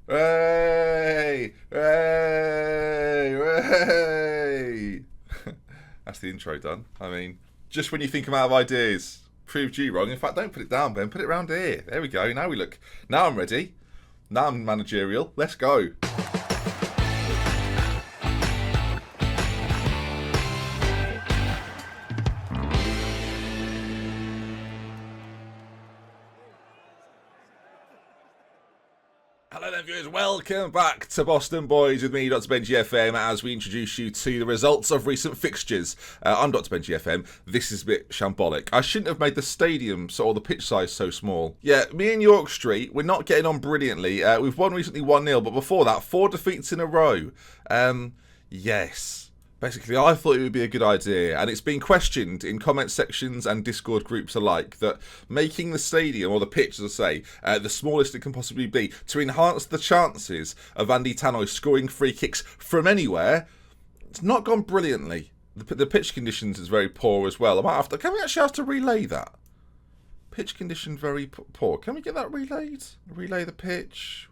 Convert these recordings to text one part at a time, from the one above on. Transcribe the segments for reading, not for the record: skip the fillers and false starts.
Hey! Hey! Hey! That's the intro done. I mean, just when you think I'm out of ideas, proved you wrong. In fact, don't put it down, Ben. Put it round here. There we go. Now we look. Now I'm ready. Now I'm managerial. Let's go. Hello then viewers, welcome back to Boston Boys with me, Dr. Benji FM, as we introduce you to the results of recent fixtures. I'm Dr. Benji FM. This is a bit shambolic. I shouldn't have made the stadium or the pitch size so small. Yeah, me and York Street, we're not getting on brilliantly. We've won recently 1-0, but before that, 4 defeats in a row. Yes. Basically, I thought it would be a good idea, and it's been questioned in comment sections and Discord groups alike, that making the stadium, or the pitch, as I say, the smallest it can possibly be, to enhance the chances of Andy Tannoy scoring free kicks from anywhere, it's not gone brilliantly. The pitch conditions is very poor as well. Can we actually have to relay that? Pitch condition very poor. Can we get that relayed? Relay the pitch.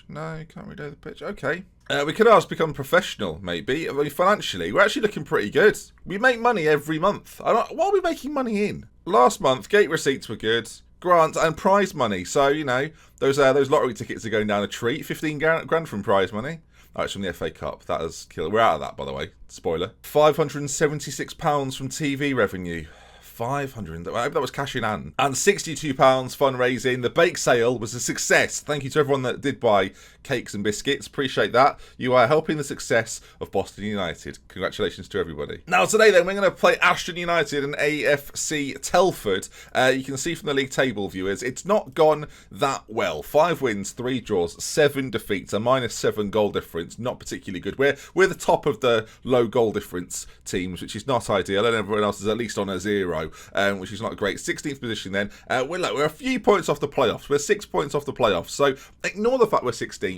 No, can't relay the pitch. Okay. We could ask become professional, maybe. I mean, financially, we're actually looking pretty good. We make money every month. What are we making money in? Last month, gate receipts were good. Grant and prize money. So, you know, those lottery tickets are going down a treat. 15 grand from prize money. Oh, it's from the FA Cup. That has killed. We're out of that, by the way. Spoiler. £576 from TV revenue. 500. I hope that was cash in hand. And £62 fundraising. The bake sale was a success. Thank you to everyone that did buy cakes and biscuits. Appreciate that. You are helping the success of Boston United. Congratulations to everybody. Now today then, we're going to play Ashton United and AFC Telford. You can see from the league table, viewers, it's not gone that well. 5 wins, 3 draws, 7 defeats, a -7 goal difference. Not particularly good. We're the top of the low goal difference teams, which is not ideal. And everyone else is at least on a 0. Which is not great. 16th position then. We're a few points off the playoffs. We're 6 points off the playoffs. So ignore the fact we're 16th.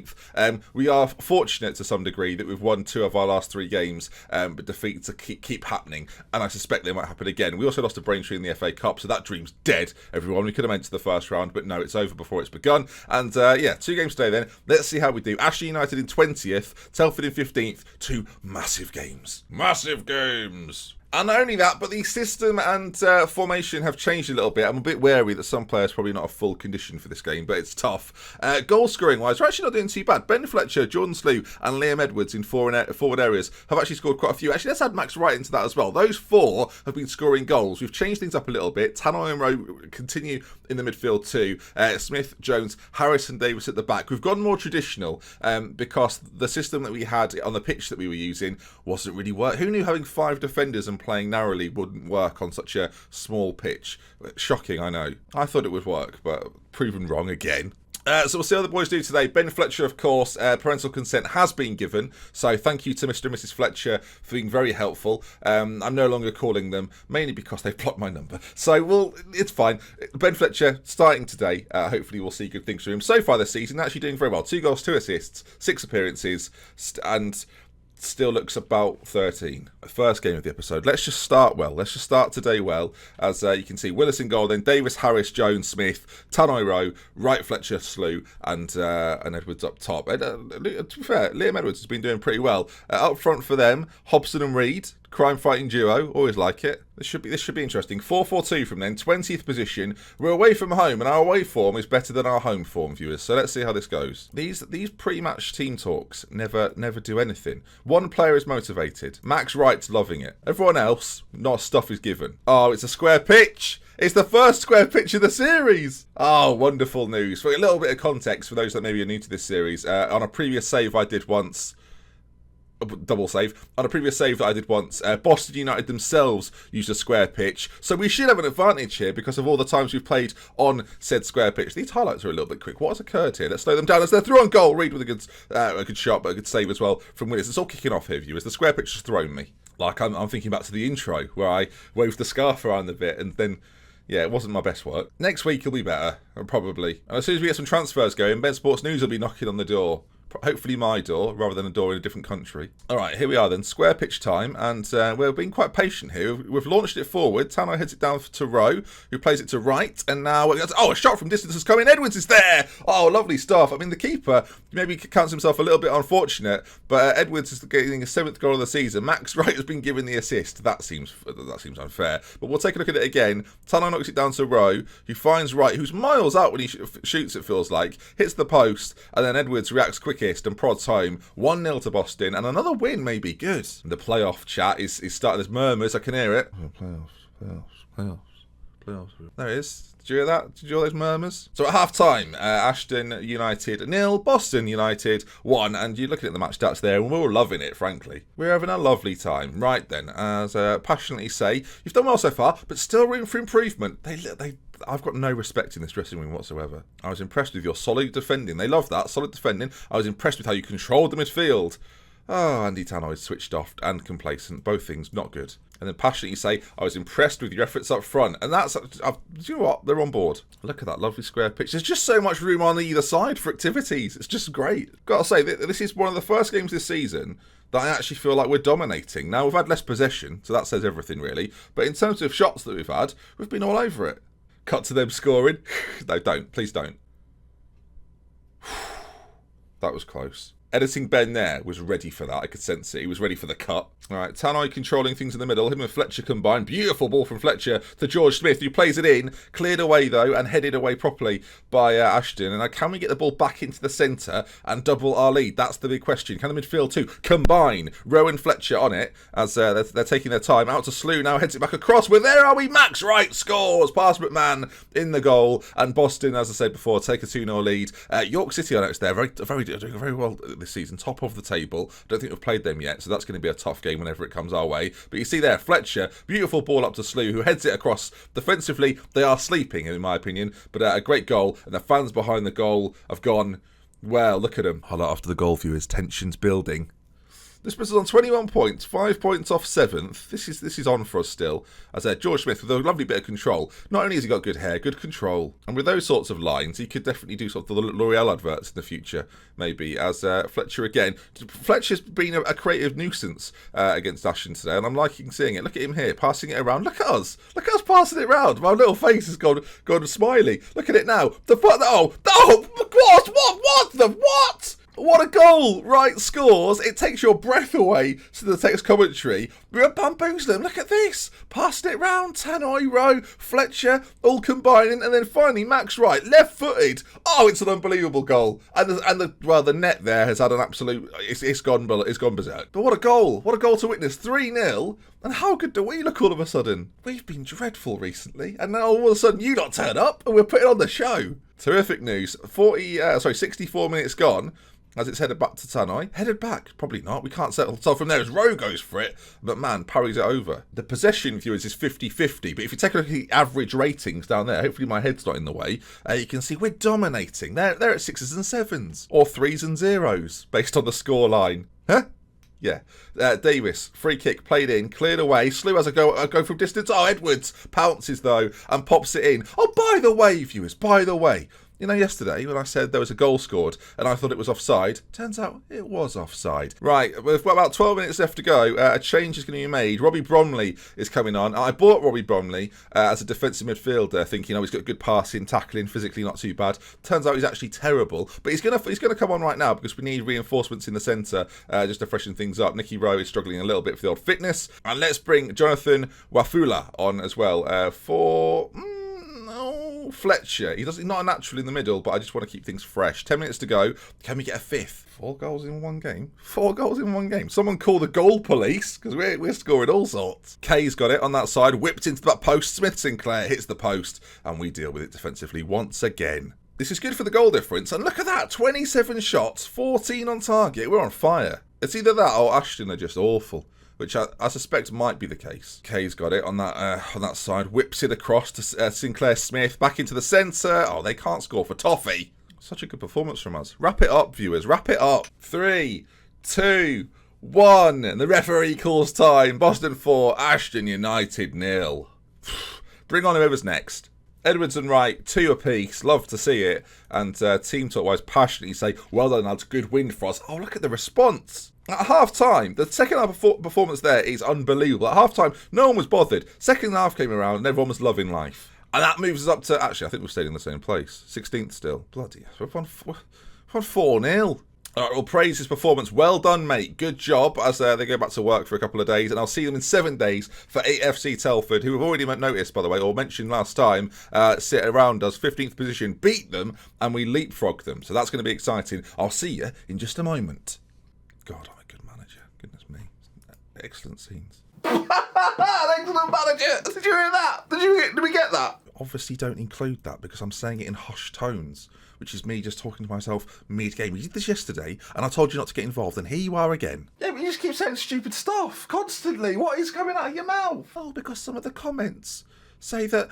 We are fortunate to some degree that we've won 2 of our last 3 games, but defeats keep happening, and I suspect they might happen again. We also lost to Braintree in the FA Cup, so that dream's dead, everyone. We could have entered the first round, but no, it's over before it's begun. And yeah, 2 games today then. Let's see how we do. Ashton United in 20th, Telford in 15th. 2 massive games. Massive games! And not only that, but the system and formation have changed a little bit. I'm a bit wary that some players probably not a full condition for this game, but it's tough. Goal scoring wise, we're actually not doing too bad. Ben Fletcher, Jordan Slew, and Liam Edwards in forward areas have actually scored quite a few. Actually, let's add Max Wright into that as well. Those 4 have been scoring goals. We've changed things up a little bit. Tannoy and Rowe continue in the midfield too. Smith, Jones, Harris, and Davis at the back. We've gone more traditional because the system that we had on the pitch that we were using wasn't really working. Who knew having 5 defenders and playing narrowly wouldn't work on such a small pitch? Shocking, I know. I thought it would work, but proven wrong again. So we'll see how the boys do today. Ben Fletcher, of course, parental consent has been given. So thank you to Mr. and Mrs. Fletcher for being very helpful. I'm no longer calling them, mainly because they've blocked my number. So it's fine. Ben Fletcher starting today. Hopefully we'll see good things from him. So far this season, actually doing very well. 2 goals, 2 assists, 6 appearances, and still looks about 13. First game of the episode. Let's just start well. Let's just start today well. As you can see, Willis in goal, then Davis, Harris, Jones, Smith, Tannoy, Rowe, Wright, Fletcher, Slew, and Edwards up top. And, to be fair, Liam Edwards has been doing pretty well. Up front for them, Hobson and Reed. Crime fighting duo, always like it. This should be interesting. 4-4-2 from then, 20th position. We're away from home, and our away form is better than our home form, viewers. So let's see how this goes. These pre-match team talks never do anything. One player is motivated. Max Wright's loving it. Everyone else, not stuff is given. Oh, it's a square pitch. It's the first square pitch of the series. Oh, wonderful news. For a little bit of context for those that maybe are new to this series, on a previous save I did once. Double save. On a previous save that I did once, Boston United themselves used a square pitch. So we should have an advantage here because of all the times we've played on said square pitch. These highlights are a little bit quick. What has occurred here? Let's slow them down as they're through on goal. Reed with a good shot, but a good save as well from Willis. It's all kicking off here, viewers. The square pitch has thrown me. Like, I'm thinking back to the intro where I waved the scarf around a bit and then... yeah, it wasn't my best work. Next week will be better, probably. And as soon as we get some transfers going, Ben Sports News will be knocking on the door. Hopefully my door, rather than a door in a different country. All right, here we are then. Square pitch time, and we're being quite patient here. We've launched it forward. Tano heads it down to Rowe, who plays it to right, and now... Oh, a shot from distance has come in. Edwards is there! Oh, lovely stuff. I mean, the keeper maybe counts himself a little bit unfortunate, but Edwards is getting his 7th goal of the season. Max Wright has been given the assist. That seems unfair. But we'll take a look at it again. Tano knocks it down to Rowe, who finds Wright, who's miles out when he shoots, it feels like, hits the post, and then Edwards reacts quickest and prods home. 1-0 to Boston, and another win may be good. The playoff chat is starting. There's murmurs, I can hear it. Oh, playoffs. There it is. Did you hear that? Did you hear those murmurs? So at half-time, Ashton United 0, Boston United 1, and you're looking at the match stats there, and we're all loving it, frankly. We're having a lovely time. Right then, as passionately say, you've done well so far, but still room for improvement. I've got no respect in this dressing room whatsoever. I was impressed with your solid defending. They love that, solid defending. I was impressed with how you controlled the midfield. Oh, Andy Tano is switched off and complacent. Both things not good. And then passionately say, I was impressed with your efforts up front. And that's, do you know what? They're on board. Look at that lovely square pitch. There's just so much room on either side for activities. It's just great. Got to say, this is one of the first games this season that I actually feel like we're dominating. Now, we've had less possession, so that says everything, really. But in terms of shots that we've had, we've been all over it. Cut to them scoring. No, don't. Please don't. That was close. Editing Ben there was ready for that. I could sense it. He was ready for the cut. All right, Tannoy controlling things in the middle. Him and Fletcher combined. Beautiful ball from Fletcher to George Smith, who plays it in. Cleared away, though, and headed away properly by Ashton. And can we get the ball back into the centre and double our lead? That's the big question. Can the midfield too combine? Rowan Fletcher on it as they're taking their time. Out to Slew, now heads it back across. Well, there are we. Max Wright scores. Past McMahon in the goal. And Boston, as I said before, take a 2-0 lead. York City, I noticed there, doing very well this season, top of the table. Don't think we've played them yet, so that's going to be a tough game whenever it comes our way. But you see there, Fletcher, beautiful ball up to Slew, who heads it across. Defensively, they are sleeping, in my opinion, but a great goal, and the fans behind the goal have gone, well, look at them. Highlight after the goal, viewers, tensions building. This puts us on 21 points, 5 points off 7th. This is on for us still. As George Smith with a lovely bit of control. Not only has he got good hair, good control. And with those sorts of lines, he could definitely do sort of the L'Oreal adverts in the future, maybe. As Fletcher again. Fletcher's been a creative nuisance against Ashton today, and I'm liking seeing it. Look at him here, passing it around. Look at us. Look at us passing it around. My little face has gone smiley. Look at it now. What? What a goal! Wright scores. It takes your breath away to the text commentary. We're bamboozling. Look at this. Passing it round. Tannoy, Rowe, Fletcher, all combining. And then finally, Max Wright, left-footed. Oh, it's an unbelievable goal. And the net there has had an absolute... It's gone berserk. But what a goal. What a goal to witness. 3-0. And how good do we look all of a sudden? We've been dreadful recently. And now all of a sudden you lot turn up and we're putting on the show. Terrific news. 64 minutes gone. As it's headed back to Tannoy. Headed back? Probably not. We can't settle from there as Rowe goes for it. But man, parries it over. The possession, viewers, is 50-50. But if you take a look at the average ratings down there, hopefully my head's not in the way, you can see we're dominating. They're at 6s and 7s. Or 3s and 0s, based on the score line. Huh? Yeah. Davis, free kick, played in, cleared away. Slew has a go from distance. Oh, Edwards pounces, though, and pops it in. Oh, by the way, viewers, by the way. You know, yesterday when I said there was a goal scored and I thought it was offside, turns out it was offside. Right, we've got about 12 minutes left to go. A change is going to be made. Robbie Bromley is coming on. I bought Robbie Bromley as a defensive midfielder, thinking, he's got good passing, tackling, physically not too bad. Turns out he's actually terrible, but he's going to come on right now because we need reinforcements in the centre just to freshen things up. Nicky Rowe is struggling a little bit for the old fitness, and let's bring Jonathan Wafula on as well for. Fletcher. He's not a natural in the middle, but I just want to keep things fresh. 10 minutes to go. Can we get a 5th? 4 goals in one game? 4 goals in one game. Someone call the goal police, because we're scoring all sorts. Kay's got it on that side, whipped into that post. Smith Sinclair hits the post, and we deal with it defensively once again. This is good for the goal difference, and look at that, 27 shots, 14 on target. We're on fire. It's either that or Ashton are just awful, which I suspect might be the case. Kay's got it on that side, whips it across to Sinclair Smith, back into the centre. Oh, they can't score for toffee. Such a good performance from us. Wrap it up, viewers, wrap it up. 3, 2, 1, and the referee calls time. Boston 4, Ashton United 0. Bring on whoever's next. Edwards and Wright, 2 apiece. Love to see it. And Team Talk Wise passionately say, well done, lads. Good win for us. Oh, look at the response. At half-time, the second half performance there is unbelievable. At half-time, no one was bothered. Second half came around and everyone was loving life. And that moves us up to, actually, I think we've stayed in the same place. 16th still. Bloody hell. We're on 4-0. All right, well, praise his performance. Well done, mate. Good job as they go back to work for a couple of days. And I'll see them in 7 days for AFC Telford, who have already noticed, by the way, or mentioned last time, sit around us, 15th position, beat them, and we leapfrog them. So that's going to be exciting. I'll see you in just a moment. God, I'm a good manager. Goodness me. Excellent scenes. Excellent manager. Did you hear that? Did we get that? Obviously don't include that because I'm saying it in hushed tones, which is me just talking to myself mid-game. We did this yesterday, and I told you not to get involved, and here you are again. Yeah, but you just keep saying stupid stuff constantly. What is coming out of your mouth? Oh, because some of the comments say that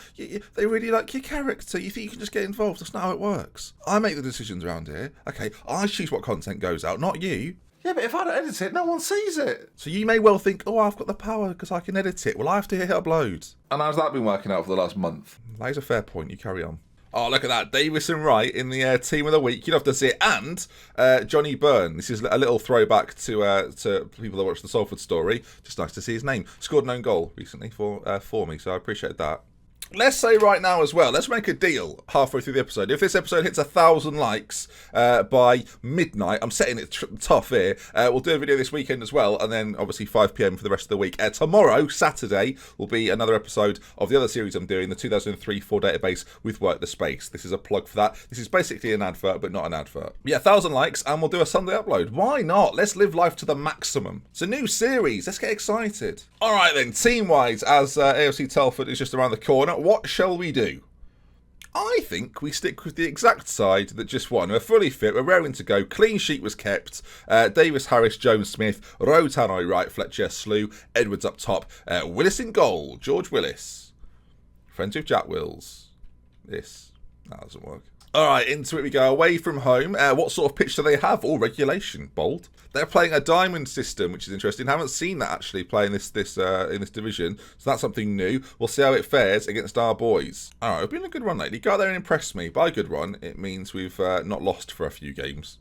they really like your character. You think you can just get involved. That's not how it works. I make the decisions around here. Okay, I choose what content goes out, not you. Yeah, but if I don't edit it, no one sees it. So you may well think, oh, I've got the power because I can edit it. Well, I have to hit upload. And how's that been working out for the last month? That is a fair point. You carry on. Oh, look at that. Davis and Wright in the team of the week. You'd have to see it. And Johnny Byrne. This is a little throwback to people that watch the Salford story. Just nice to see his name. Scored an own goal recently for me, so I appreciate that. Let's say right now as well, let's make a deal halfway through the episode. If this episode hits 1,000 likes by midnight, I'm setting it tough here, we'll do a video this weekend as well, and then obviously 5 PM for the rest of the week. Tomorrow, Saturday, will be another episode of the other series I'm doing, the 2003-4 database with Work the Space. This is a plug for that. This is basically an advert, but not an advert. Yeah, 1,000 likes, and we'll do a Sunday upload. Why not? Let's live life to the maximum. It's a new series. Let's get excited. All right then, team-wise, as AFC Telford is just around the corner, what shall we do? I think we stick with the exact side that just won. We're fully fit, we're raring to go, clean sheet was kept, Davis, Harris, Jones, Smith, Rhodes, Hanoi, Wright, Fletcher, Slew, Edwards up top, Willis in goal, George Willis, friends with Jack Wills. That doesn't work. Alright, into it we go. Away from home. What sort of pitch do they have? All regulation. Bold. They're playing a diamond system, which is interesting. Haven't seen that actually play in this division. So that's something new. We'll see how it fares against our boys. Alright, we've been a good run lately. Go out there and impress me. By good run, it means we've not lost for a few games.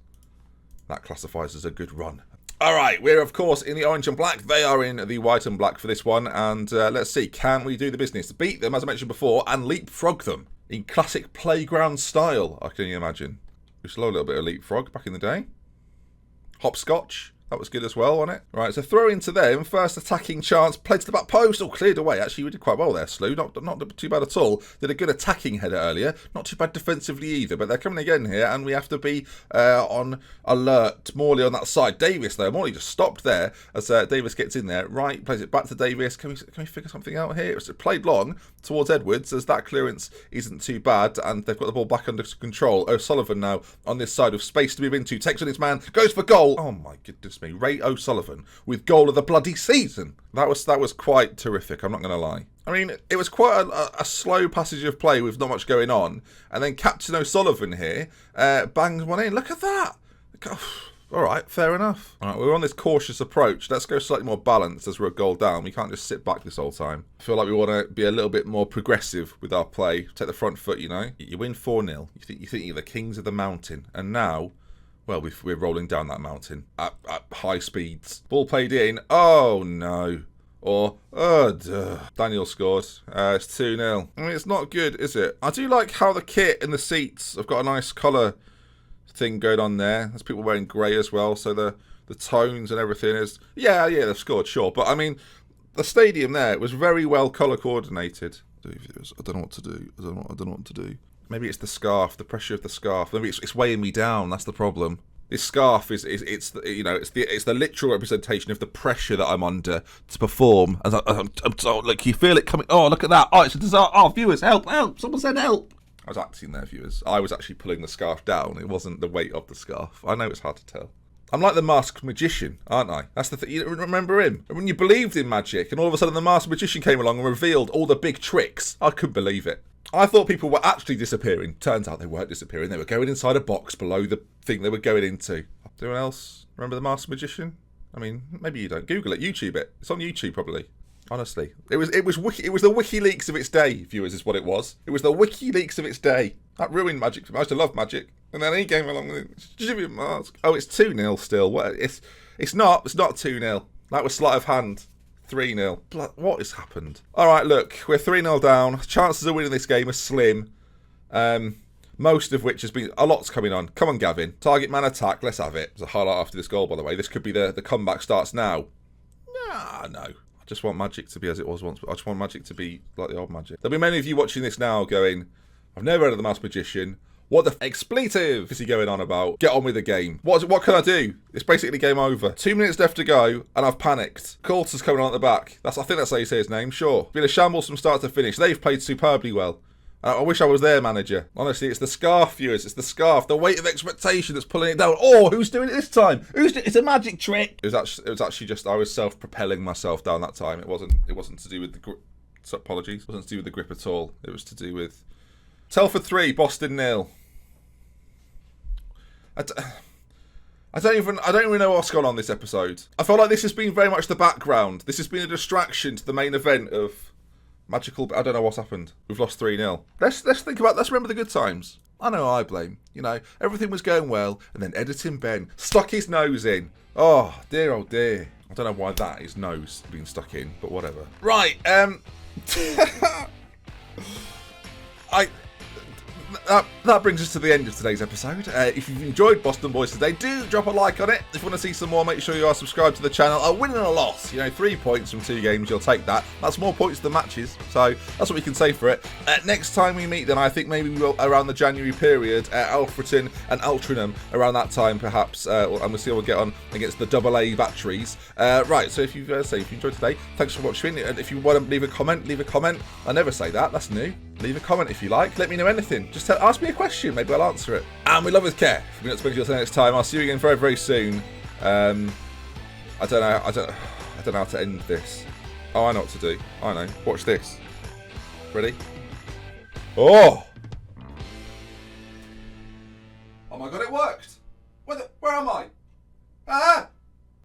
That classifies as a good run. Alright, we're of course in the orange and black. They are in the white and black for this one. And let's see, can we do the business? Beat them, as I mentioned before, and leapfrog them. In classic playground style, I can imagine. We saw a little bit of leapfrog back in the day. Hopscotch. That was good as well, wasn't it? Right, so throw into them. First attacking chance. Played to the back post. Oh, cleared away. Actually, we did quite well there, Slew. Not too bad at all. Did a good attacking header earlier. Not too bad defensively either. But they're coming again here, and we have to be on alert. Morley on that side. Davis, though. Morley just stopped there as Davis gets in there. Right, plays it back to Davis. Can we figure something out here? It's played long towards Edwards as that clearance isn't too bad, and they've got the ball back under control. O'Sullivan now on this side with space to move into. Takes on his man. Goes for goal. Oh, my goodness me. Ray O'Sullivan with goal of the bloody season. That was quite terrific, I'm not going to lie. I mean, it was quite a slow passage of play with not much going on. And then Captain O'Sullivan here bangs one in. Look at that. All right, fair enough. All right, we're on this cautious approach. Let's go slightly more balanced as we're a goal down. We can't just sit back this whole time. I feel like we want to be a little bit more progressive with our play. Take the front foot, you know. You win 4-0. You think you're the kings of the mountain. And now... well, we're rolling down that mountain at high speeds. Ball played in. Oh, no. Or, oh, duh. Daniel scored. It's 2-0. I mean, it's not good, is it? I do like how the kit and the seats have got a nice colour thing going on there. There's people wearing grey as well, so the tones and everything is... yeah, they've scored, sure. But, I mean, the stadium there was very well colour coordinated. I don't know what to do. I don't know what to do. Maybe it's the scarf, the pressure of the scarf. Maybe it's weighing me down. That's the problem. This scarf is the literal representation of the pressure that I'm under to perform. As I'm like, you feel it coming. Oh, look at that! Oh, it's a disaster! Oh, viewers, help! Someone said help! I was acting there, viewers. I was actually pulling the scarf down. It wasn't the weight of the scarf. I know it's hard to tell. I'm like the masked magician, aren't I? That's the thing. You remember him? When you believed in magic, and all of a sudden the masked magician came along and revealed all the big tricks. I couldn't believe it. I thought people were actually disappearing. Turns out they weren't disappearing. They were going inside a box below the thing they were going into. Anyone else remember the Masked Magician? I mean, maybe you don't. Google it. YouTube it. It's on YouTube, probably. Honestly, it was the WikiLeaks of its day, viewers, is what it was. It was the WikiLeaks of its day. That ruined Magic. I used to love Magic, and then he came along with it. Oh, it's 2-0 still. What? It's not 2-0. That was sleight of hand. 3-0. What has happened? All right, look, we're 3-0 down. Chances of winning this game are slim. Most of which has been a lot's coming on. Come on, Gavin. Target man attack. Let's have it. There's a highlight after this goal, by the way. This could be the comeback starts now. Nah, no. I just want Magic to be as it was once. I just want Magic to be like the old Magic. There'll be many of you watching this now going, I've never heard of the Masked Magician. What the expletive is he going on about? Get on with the game. What can I do? It's basically game over. 2 minutes left to go, and I've panicked. Coulter's coming on at the back. I think that's how you say his name, sure. Been a shambles from start to finish. They've played superbly well. I wish I was their manager. Honestly, it's the scarf, viewers. It's the scarf. The weight of expectation that's pulling it down. Oh, who's doing it this time? It's a magic trick. It was actually just I was self-propelling myself down that time. It wasn't to do with the grip. So apologies. It wasn't to do with the grip at all. It was to do with Telford 3, Boston 0. I don't even know what's gone on this episode. I feel like this has been very much the background. This has been a distraction to the main event of magical. I don't know what's happened. We've lost 3-0. Let's remember the good times. I know I blame. Everything was going well, and then Editing Ben stuck his nose in. Oh dear. I don't know why that his nose being stuck in, but whatever. Right. That brings us to the end of today's episode. If you've enjoyed Boston Boys today, do drop a like on it. If you want to see some more, make sure you are subscribed to the channel. A win and a loss, 3 points from 2 games, you'll take that. That's more points than matches, so that's what we can say for it. Next time we meet, then I think maybe we'll around the January period, Alfreton and Altrincham around that time, perhaps, and we'll see how we'll get on against the AA batteries. Right, so if you enjoyed today, thanks for watching. And if you want to leave a comment. I never say that. That's new. Leave a comment if you like. Let me know anything. Just ask me a question. Maybe I'll answer it. And we love with care. If we're not speaking to you next time, I'll see you again very, very soon. I don't know how to end this. Oh, I know what to do. I know. Watch this. Ready? Oh my god, it worked. Where am I? Ah!